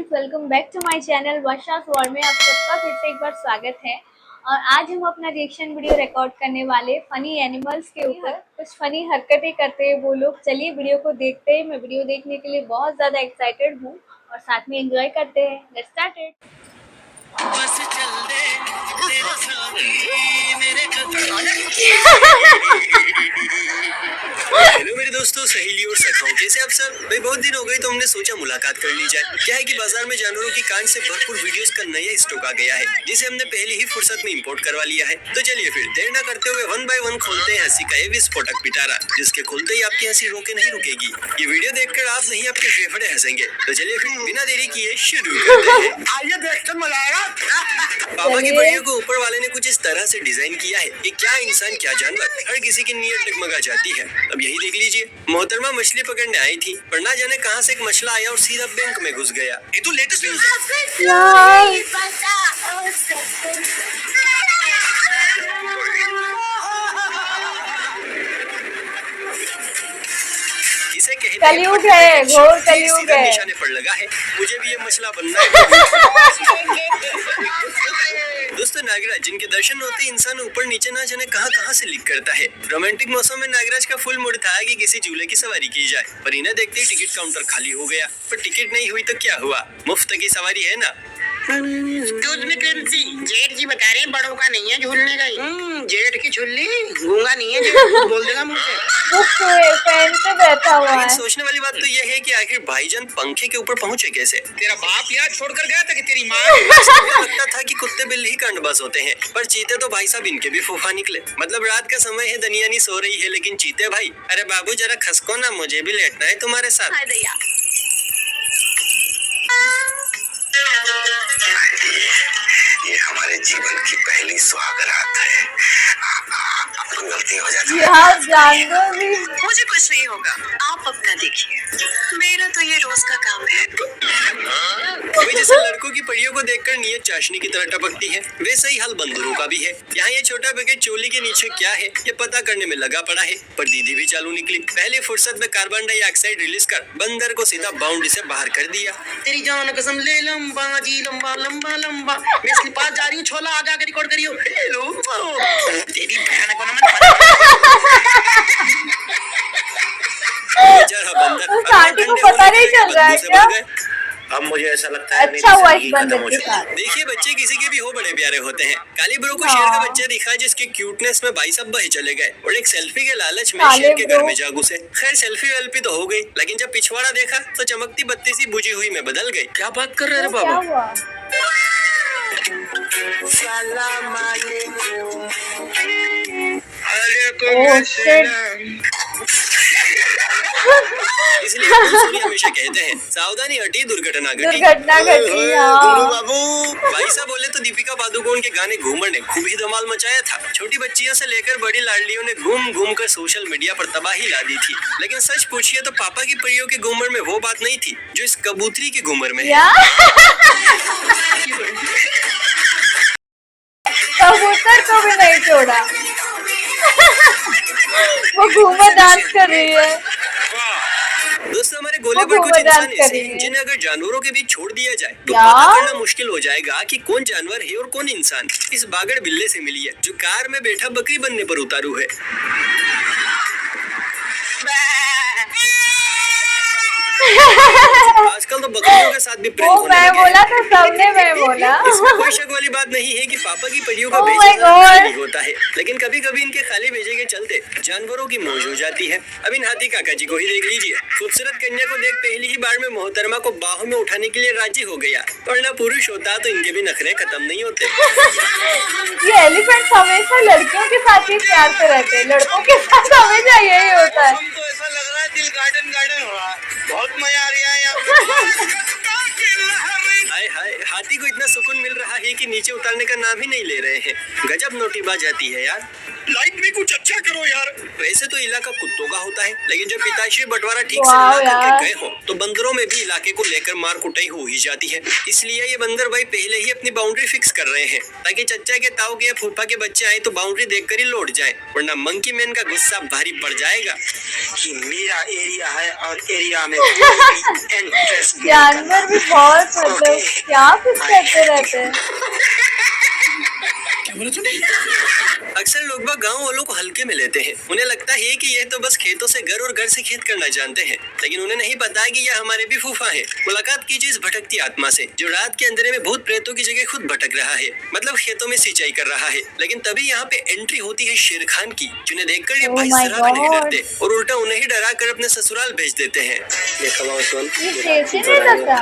Friends, welcome back to my channel Varsha's world में आप सबका फिर से एक बार स्वागत है। और आज हम अपना रिएक्शन वीडियो रिकॉर्ड करने वाले फनी एनिमल्स के ऊपर कुछ फनी हरकतें करते हैं वो लोग। चलिए वीडियो को देखते हैं। मैं वीडियो देखने के लिए बहुत ज़्यादा एक्साइटेड हूँ और साथ में एंजॉय करते हैं। Let's start it. हेलो मेरे दोस्तों, सहेली और सखाओं, कैसे आप सब? भाई बहुत दिन हो गए तो हमने सोचा मुलाकात कर ली जाए। क्या है कि बाजार में जानवरों की कान से भरपूर वीडियोस का नया स्टॉक आ गया है, जिसे हमने पहले ही फुर्सत में इंपोर्ट करवा लिया है। तो चलिए फिर देर न करते हुए वन बाय वन खोलते हैं हंसी का ये विस्फोटक पिटारा, जिसके खुलते ही आपकी हंसी रोके नहीं रुकेगी। ये वीडियो देखकर आप नहीं आपके फेफड़े हंसेंगे। तो चलिए फिर बिना देरी किए शुरू करते हैं। आइए देखकर मजा आएगा। पापा की परियों को ऊपर वाले ने कुछ इस तरह से डिजाइन किया है कि क्या इंसान क्या जानवर, हर किसी की नीयत डगमगा जाती है। अब यही देख लीजिए, मोहतरमा मछली पकड़ने आई थी, पर ना जाने कहां से एक मछला आया और सीधा बैंक में घुस गया। ये तो लेटेस्ट न्यूज़ है। इसे कहते कलयुग है, घोर कलयुग है। निशाने पर लगा है, मुझे भी ये मछला बनना है। दोस्तों, नागराज जिनके दर्शन होते ही इंसान ऊपर नीचे ना जाने कहां से लीक करता है। रोमांटिक मौसम में नागराज का फुल मूड था कि किसी झूले की सवारी की जाए, पर इन्हें देखते ही टिकट काउंटर खाली हो गया। पर टिकट नहीं हुई तो क्या हुआ, मुफ्त की सवारी है ना। जेठ जी बता रहे हैं बड़ों का नहीं है झूलने का। जेठ की झुल्ली गूंगा नहीं है, जेठ बोल देगा मुझे। फैन से बैठा हुआ है। सोचने वाली बात तो यह है कि आखिर भाईजान पंखे के ऊपर पहुंचे कैसे। तेरा बाप यहाँ छोड़कर गया था कि तेरी माँ? लगता था कि कुत्ते बिल्ली ही कांडबाज होते हैं, पर चीते तो भाई साहब इनके भी फूफा निकले। मतलब रात का समय है, दनियानी सो रही है, लेकिन चीते भाई, अरे बाबू जरा खसको ना, मुझे भी लेटना है तुम्हारे साथ। ये हमारे जीवन की पहली सुहागरात है। गलती हो जाती है। यार जानवर भी मुझे कुछ नहीं होगा, आप अपना देखिए, मेरा तो ये रोज का काम है। जैसे लड़कों की परियों को देखकर नीयत चाशनी की तरह टपकती है, वैसे ही हाल बंदरों का भी है। यहाँ ये छोटा पैकेट चोली के नीचे क्या है ये पता करने में लगा पड़ा है, पर दीदी भी चालू निकली। पहले फुर्सत में कार्बन डाइऑक्साइड रिलीज कर बंदर को सीधा बाउंड्री से बाहर कर दिया। तेरी जान कसम ले लंबा जी, लंबा लंबा लंबा। मैं इसके पास जा रही हूँ, छोला आगे आके रिकॉर्ड करियो। हेलो तेरी बहन को ना उस आंटी को पता नहीं चल रहा है क्या? अब मुझे ऐसा लगता है अच्छा हुआ इस बंदर के साथ। देखिए, बच्चे किसी के भी हो बड़े प्यारे होते हैं। काली ब्रो को शेर का बच्चा दिखा, जिसके क्यूटनेस में भाई सब बहे चले गए और एक सेल्फी के लालच में शेर के घर में जा घुसे। खैर सेल्फी वेल्फी तो हो गई, लेकिन जब पिछवाड़ा देखा तो चमकती बत्ती सी बुझी हुई में बदल गई। क्या बात कर रहे हैं बाबा? सलाम अलैकुम। इसलिए हमेशा कहते हैं सावधानी हटी दुर्घटना घटी। बाबू भाई साहब बोले तो दीपिका पादुकोण के गाने घूमर ने खूब ही धमाल मचाया था। छोटी बच्चियों से लेकर बड़ी लाडलियों ने घूम घूम कर सोशल मीडिया पर तबाही ला दी थी। लेकिन सच पूछिए तो पापा की परियों के घूमर में वो बात नहीं थी जो इस कबूतरी के घूमर में है। कबूतर को भी नहीं छोड़ा। वो घूमर डांस कर रही है। दोस्तों, हमारे गोले पर कुछ इंसान ऐसे हैं जिन्हें अगर जानवरों के बीच छोड़ दिया जाए तो पता करना मुश्किल हो जाएगा कि कौन जानवर है और कौन इंसान। इस बागड़ बिल्ले से मिली है जो कार में बैठा बकरी बनने पर उतारू है। आजकल तो बकरियों के साथ भी प्रेम होने लगा है। बोला था सबने, मैं बोला। इसमें कोई शक वाली बात नहीं है कि पापा की परियों का भेजा खाली होता है, लेकिन कभी कभी इनके खाली भेजे के चलते जानवरों की मौज हो जाती है। अब इन हाथी काका जी को ही देख लीजिए। खूबसूरत कन्या को देख पहली ही बार में मोहतरमा को बाहों में उठाने के लिए राजी हो गया, वरना पुरुष होता तो इनके भी नखरे खत्म नहीं होते। ये एलिफेंट हमेशा लड़कियों के साथ ही प्यार से रहते हैं, लड़कों के साथ हमेशा यही होता है। तो ऐसा लग रहा है दिल गार्डन गार्डन हो रहा है, बहुत मजा आ रहा है यहाँ। हाय हाय, हाथी को इतना सुकून मिल रहा है चाहिए कि नीचे उतारने का नाम ही नहीं ले रहे हैं। गजब नोटिबाज आती है यार। लाइफ में कुछ अच्छा करो यार। वैसे तो इलाका कुत्तों का होता है, लेकिन जब पिताश्री बंटवारा ठीक से वाह ना करके यार। गए हो तो बंदरों में भी इलाके को लेकर मार कुटाई हो ही जाती है। इसलिए ये बंदर भाई पहले ही अपनी बाउंड्री फिक्स कर रहे हैं ताकि चच्चा के ताऊ के या फूफा के बच्चे आए तो बाउंड्री देखकर ही लौट जाए, वरना मंकी मैन का गुस्सा भारी पड़ जाएगा। कि मेरा एरिया है और एरिया में इंटरेस्ट जानवर भी बहुत मतलब क्या कुछ करते रहते हैं। अक्सर लोग बाग गाँव वालों को हल्के में लेते हैं। उन्हें लगता है कि ये तो बस खेतों से घर और घर से खेत करना जानते हैं, लेकिन उन्हें नहीं पता कि यह हमारे भी फूफा हैं। मुलाकात कीजिए इस भटकती आत्मा से जो रात के अंधेरे में भूत प्रेतों की जगह खुद भटक रहा है, मतलब खेतों में सिंचाई कर रहा है। लेकिन तभी यहाँ पे एंट्री होती है शेर खान की, जिन्हें देखकर ये Oh भाई my जरा भी नहीं God. डरते और उल्टा उन्हें ही डरा कर अपने ससुराल भेज देते हैं। ये शेर से नहीं लगता।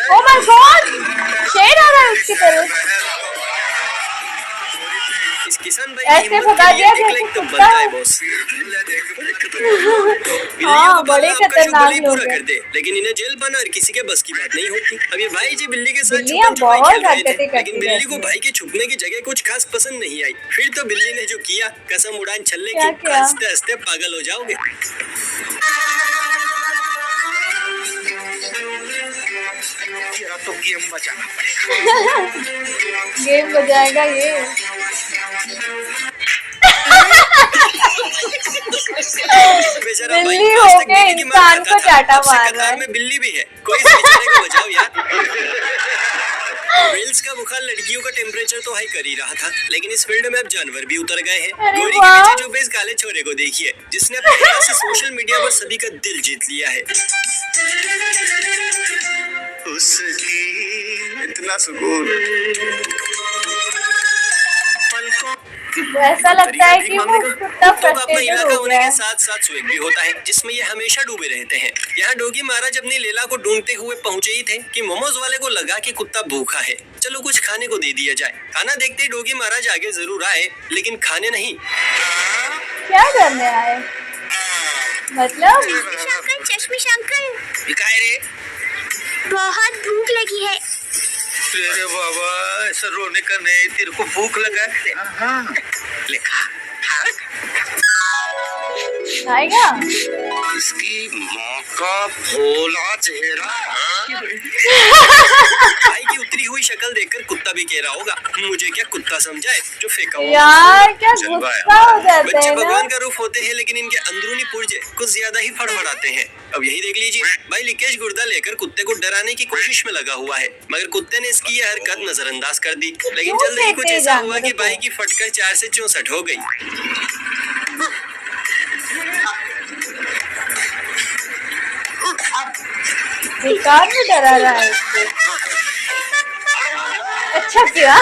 ओ माय गॉड, शेर आ रहा है उसकी तरफ। इस किसान भाई ऐसे की हिम्मत भगा के लिए दिया एक जैसे लाइक तो कुत्ता। बनता है बॉस। हाँ, बड़े खतरनाक लोग पूरा हैं। कर दे, लेकिन इन्हें जेल पाना और किसी के बस की बात नहीं होती। अब ये भाई जी बिल्ली के साथ बिल्लियाँ छुपन छुपाई बहुत खेल रहे थे, हरकतें करती लेकिन बिल्ली को रहती भाई के छुपने की जगह कुछ खास पसंद नहीं आई। फिर तो बिल्ली ने जो किया, कसम उड़ान छल्ले क्या की, किया? हंसते हंसते पागल हो जाओगे। तेरा तो गेम बचाना पड़ेगा। गेम बजाएगा ये। बेचारा भाई बिल्ली आज तक होके बिल्ली की मार इंसान खाता को था, चाटा अब से मार कतार रहा है। में बिल्ली भी है, कोई इस बेचारे को बचाओ यार। वेल्स का बुखार लड़कियों का टेम्परेचर तो हाई कर ही रहा था, लेकिन इस फील्ड में अब जानवर भी उतर गए हैं। अरे गोरी के वाह। पीछे छुपे इस काले छोरे को देखिए, जिसने अपनी हवा से सोशल मीडिया पर सभी का दिल जीत लिया है। उसकी इतना सुकून तो ऐसा लगता है कि वो कुत्ता तो अपना फ्रस्ट्रेटेड इलाका हो होने गया के है। साथ साथ स्वेग भी होता है, जिसमें ये हमेशा डूबे रहते हैं। यहाँ डोगी महाराज अपनी लीला को ढूंढते हुए पहुंचे ही थे कि मोमोज वाले को लगा कि कुत्ता भूखा है, चलो कुछ खाने को दे दिया जाए। खाना देखते ही डोगी महाराज आगे जरूर आए, लेकिन खाने नहीं। क्या करने आए मतलब? चश्मिश अंकल, काय रे? बहुत भूख लगी है। तेरे बाबा ऐसा रोने का नहीं, तेरे को भूख लगा है? हाँ ले खा। आएगा। इसकी माँ का भोला चेहरा। भाई की उतरी हुई शक्ल देखकर कुत्ता भी कह रहा होगा, मुझे क्या कुत्ता समझा है जो फेंका हुआ। यार क्या गुस्सा हो जाता बच्चे है ना। भगवान का रूप होते हैं, लेकिन इनके अंदरूनी पुर्जे कुछ ज्यादा ही फड़फड़ाते हैं। अब यही देख लीजिए, भाई लिकेश गुर्दा लेकर कुत्ते को डराने की कोशिश में लगा हुआ है, मगर कुत्ते ने इसकी यह हरकत नजरअंदाज कर दी। लेकिन क्यों जल्द ही कुछ कहते ऐसा हुआ जानवरों कि को? भाई की फटकर 4 से 64 हो गई। बेकार में डरा रहा है इसको। अच्छा किया।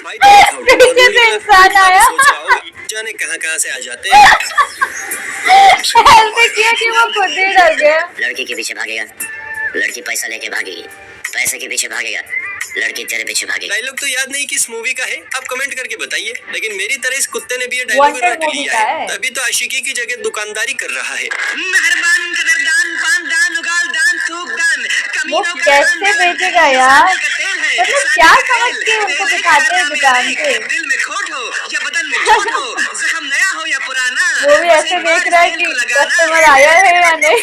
भाई तो पीछे से इंसान आया। सोच रहा होगा, जाने कहाँ से आ जाते हैं। ऐसे किया कि वो खुद ही डर गया। लड़की के पीछे भागेगा, लड़की पैसा लेके भागेगी, पैसे के पीछे भागेगा, लड़की तेरे पीछे भागेगी। डायलॉग तो याद नहीं किस मूवी का है, आप कमेंट करके बताइए। लेकिन मेरी तरह इस कुत्ते ने भी ये डायलॉग Wanted रट movie लिया का है, है। तभी तो आशिकी की जगह दुकानदारी कर रहा है। मेहरबान कदरदान पान दान उगाल दान थूक दान वो कमीनों का कैसे दान, बेचेगा यार? तेल है, मतलब क्या समझ के उनको दिखाते हैं दुकान पे? दिल में खोट हो या बदन में चोट हो, जख्म नया हो या पुराना, वो भी ऐसे देख रहा है कि कस्टमर आया है या नहीं।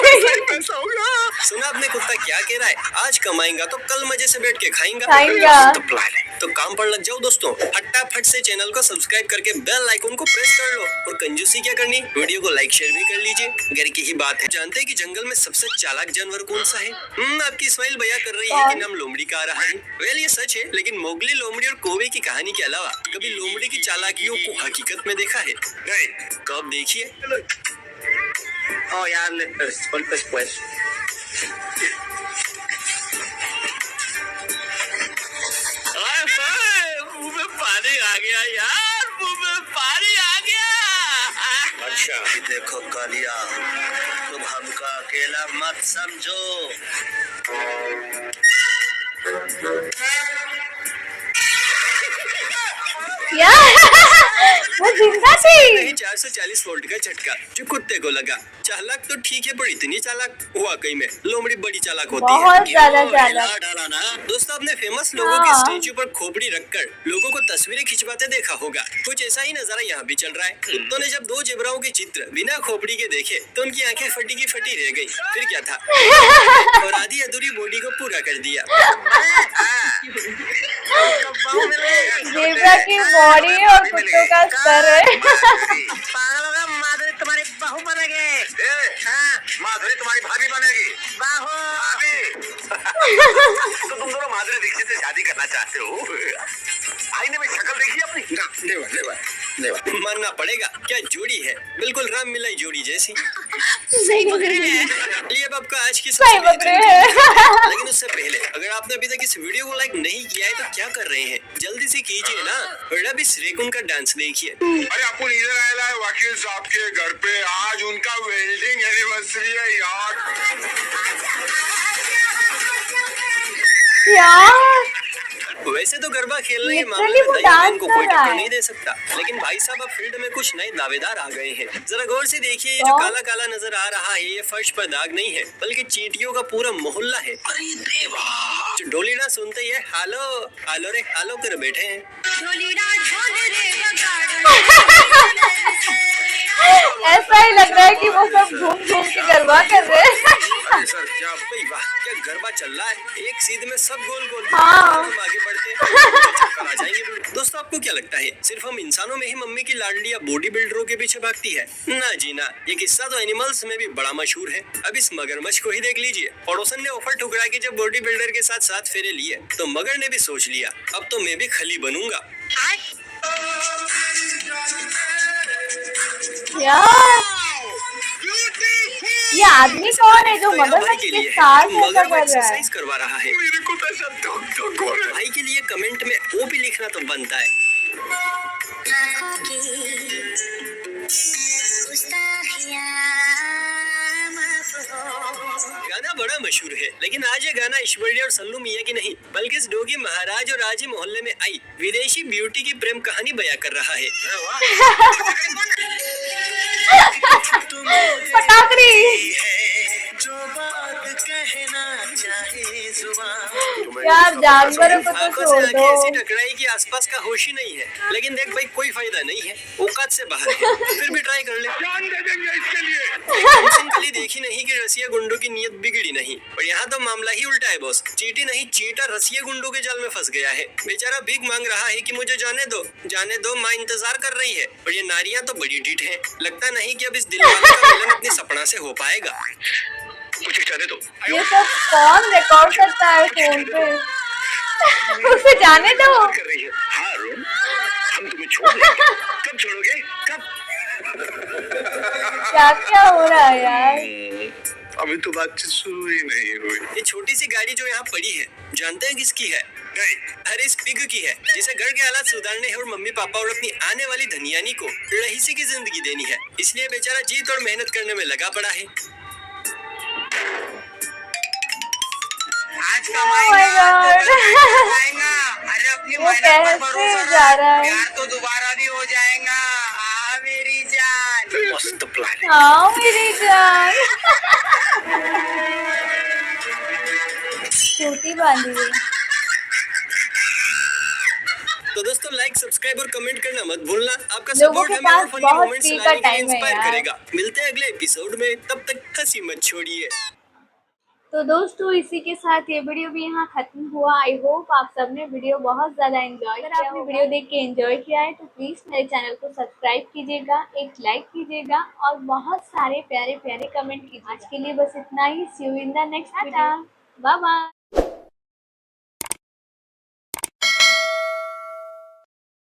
सुना आपने कुत्ता क्या कह रहा है, आज कमाएगा तो कल मजे से बैठ के खाएगा। खाएगा। तो प्लान है। तो काम पर लग जाओ दोस्तों, फटाफट से चैनल को सब्सक्राइब करके बेल आइकन को प्रेस कर लो। और कंजूसी क्या करनी, वीडियो को लाइक शेयर भी कर लीजिए। घर की ही बात है, जानते हैं कि जंगल में सबसे चालाक जानवर कौन सा है? आपकी स्माइल बयां कर रही है कि नाम लोमड़ी का आ रहा है। वेल ये सच है, लेकिन मोगली, लोमड़ी और कोवे की कहानी के अलावा कभी लोमड़ी की चालाकियों को हकीकत में देखा है? नहीं। कब देखिए। Oh ya, golpes pues. मुंह में पानी आ गया यार, मुंह में पानी आ गया। अच्छा देखो कालिया, तुम हमको अकेला मत समझो। वो जिंदा थी। नहीं 440 वोल्ट का झटका जो कुत्ते को लगा। चालाक तो ठीक है पर इतनी चालाक वाकई में लोमड़ी बड़ी चालाक होती है। बहुत ज्यादा चालाक। डाला ना। दोस्तों आपने फेमस लोगों के हाँ। स्टेचू पर खोपड़ी रखकर लोगों को तस्वीरें खिंचवाते देखा होगा। कुछ ऐसा ही नजारा यहाँ भी चल रहा है। कुत्तों ने जब 2 जेबराओं के चित्र बिना खोपड़ी के देखे तो उनकी आंखें फटी की फटी रह गई। फिर क्या था और आधी अधूरी बॉडी को पूरा कर दिया। जेब्रा की बॉडी और कुत्तों का सर है। पागल होगा, माधुरी तुम्हारी बहू बनेगी। हाँ, माधुरी तुम्हारी भाभी बनेगी। बाहू। तो तुम दोनों माधुरी दीक्षित से शादी करना चाहते हो? आईने में शक्ल देखी अपनी? मानना पड़ेगा क्या जोड़ी है, बिल्कुल राम मिलाई जोड़ी जैसी। सही पकड़े हैं। ये अब आपका आज की सही पकड़े हैं। लेकिन उससे पहले अगर आपने अभी तक इस वीडियो को लाइक नहीं किया है तो क्या कर रहे हैं, जल्दी से कीजिए ना। और अब इस रेकुन का डांस देखिए। अरे आपको इधर आया है वकील साहब के घर पे, आज उनका वेल्डिंग एनिवर्सरी है यार। यार वैसे तो गरबा खेलने के Literally मामले में वो दया डांस इनको कर कोई रहा टक्कर है। नहीं दे सकता, लेकिन भाई साहब अब फील्ड में कुछ नए दावेदार आ गए हैं। जरा गौर से देखिए, ये जो तो? काला काला नजर आ रहा है ये फर्श पर दाग नहीं है बल्कि चींटियों का पूरा मोहल्ला है। अरे देवा। जो ढोलीडा सुनते ही है हालो हालो रे हालो कर बैठे हैं। ऐसा ही लग रहा है कि वो सब घूम घूम के गरबा कर रहे हैं। अरे सर क्या भाई वाह क्या गरबा चल रहा है, एक सीध में सब गोल गोल। हाँ। हम आगे बढ़ते हैं, चक्कर आ जाएंगे। दोस्तों आपको क्या लगता है सिर्फ हम इंसानों में ही मम्मी की लाडलियां बॉडी बिल्डरों के पीछे भागती है? ना जी ना, ये किस्सा तो एनिमल्स में भी बड़ा मशहूर है। अब इस मगरमच्छ को ही देख लीजिए। पड़ोसन ने ऑफर ठुकरा के जब बॉडी बिल्डर के साथ 7 फेरे लिए तो मगर ने भी सोच लिया अब तो मैं भी खली बनूंगा। यार ये आदमी कौन है जो तो यहाँ भाई मगरमच्छ के के लिए साथ ऐसा मगर कर रहा है? एक्सरसाइज करवा रहा है। मेरे को तो ऐसा धक हो रहा है। भाई के लिए कमेंट में ओ भी लिखना तो बनता है। गाना बड़ा मशहूर है, लेकिन आज ये गाना ऐश्वर्या और सल्लू मियां की नहीं बल्कि इस डोगी महाराज और राजी मोहल्ले में आई विदेशी ब्यूटी की प्रेम कहानी बयां कर रहा है। पटाखरी। जो बात कहना चाहे जुबान। यार जानवरों को तो आंखों छोड़ से आंखें ऐसी दो। टकराई कि आसपास का होश ही नहीं है। लेकिन देख भाई कोई फायदा नहीं है, औकात से बाहर है, फिर भी ट्राई कर ले। जान दे देंगे इसके लिए। सिंपली देखी नहीं कि रसिया गुंडों की नीयत बिगड़ी नहीं, और यहाँ तो मामला ही उल्टा है बॉस। चीटी नहीं चीटा रसिया गुंडों के जाल में फंस गया है। बेचारा भीख मांग रहा है कि मुझे जाने दो माँ इंतजार कर रही है। और ये नारियां तो बड़ी ढीठ हैं। लगता नहीं कि अब इस दिलवाले का मिलन अपनी सपना से हो पाएगा। कुछ जाने दो। ये सब कौन रिकॉर्ड करता है फोन पे? उसे जाने दो। कर रही है। हाँ रोम, हम तुम्हें छोड़ देंगे। कब छोड़ोगे? कब? क्या क्या हो रहा है यार? अभी तो बातचीत शुरू ही नहीं हुई। ये छोटी सी गाड़ी जो यहाँ पड़ी है जानते हैं किसकी है? नहीं। अरे इस पिग की है जिसे घर के हालात सुधारने हैं और मम्मी पापा और अपनी आने वाली धनियानी को रहीसी की जिंदगी देनी है। इसलिए बेचारा जीत और मेहनत करने में लगा पड़ा है। आज Oh my God. अरे अपनी वो मेहनत पर कैसे भरोसा रख। जा रहा है? प्यार तो दोबारा भी हो जाएगा। आ मेरी जान। मस्त प्लान है। हाँ मेरी जान। छोटी बांधी हुई। तो दोस्तों लाइक सब्सक्राइब और कमेंट करना मत भूलना। आपका लोगों सपोर्ट के हमें और पास फनी बहुत मोमेंट्स फ्री का लाने के लिए टाइम है इंस्पायर यार। करेगा। मिलते हैं अगले एपिसोड में, तब तक हंसी मत छोड़िए। तो दोस्तों इसी के साथ ये वीडियो भी यहाँ खत्म हुआ। आई होप आप सबने वीडियो बहुत ज्यादा एंजॉय किया। अगर आपने वीडियो देख के एंजॉय किया है तो प्लीज मेरे चैनल को सब्सक्राइब कीजिएगा, एक लाइक कीजिएगा और बहुत सारे प्यारे प्यारे कमेंट कीजिए। आज के लिए बस इतना ही। See you in the next video. Bye bye.